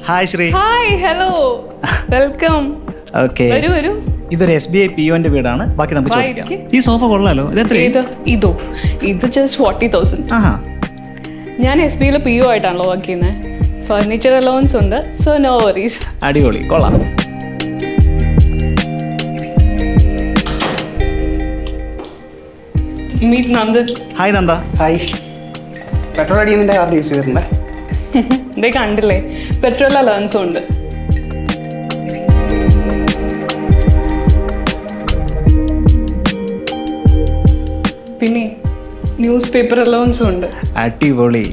Hi Shri. Hi, hello, welcome. Okay, വരൂ വരൂ. ഇതൊരു SBI POന്റെ വീടാണ്. ബാക്കി നമുക്ക് ചോദിക്കാം. ഈ സോഫ കൊള്ളാലോ. ഇത് ജസ്റ്റ് 40,000. ആഹാ, ഞാൻ SBI PO ആയിട്ടാണല്ലോ വർക്ക് ചെയ്യുന്നത്. ഫർണിച്ചർ അലവൻസ് ഉണ്ട്, സോ നോ വറീസ്. അടിപൊളി, കൊള്ളാം. Meet Nandan. Hi Nanda. Hi. Petrol അടിക്കുന്നതിൻ്റെ കാർഡ് യൂസ് ചെയ്തിട്ടുണ്ടേ? ഇതേ കണ്ടില്ലേ, പെട്രോൾ അലവൻസും ഉണ്ട്. പിന്നെ ന്യൂസ് പേപ്പർ അലവൻസും ഉണ്ട്. അടിപൊളി.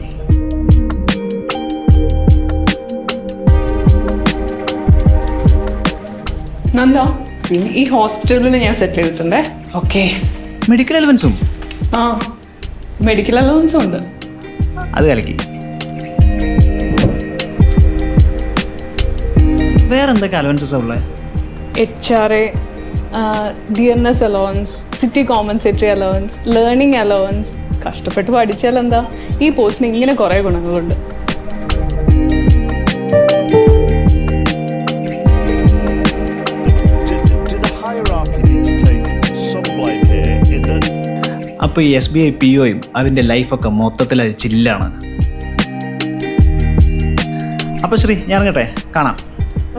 നന്ദ, ഈ ഹോസ്പിറ്റലിൽ ഞാൻ സെറ്റ് ചെയ്തിട്ടുണ്ടേ. ഓക്കെ, മെഡിക്കൽ അലവൻസും? ആ, മെഡിക്കൽ അലവൻസും ഉണ്ട്. അത് കലക്കി. വേറെ എന്തൊക്കെ അലവൻസസ് ഉള്ളത്? HRA, DNS allowance, city compensatory allowance, learning allowance. കഷ്ടപ്പെട്ട് പഠിച്ചാൽ എന്താ, ഈ പോസ്റ്റിന് ഇങ്ങനെ കുറേ ഗുണങ്ങളുണ്ട്. അപ്പോൾ ഈ SBI POയും അതിൻ്റെ ലൈഫൊക്കെ മൊത്തത്തിൽ അത് ചില്ലാണ്. അപ്പോൾ ശ്രീ, ഞാൻ ഇറങ്ങട്ടെ, കാണാം.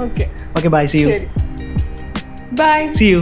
Okay okay, bye, see you. Bye. See U.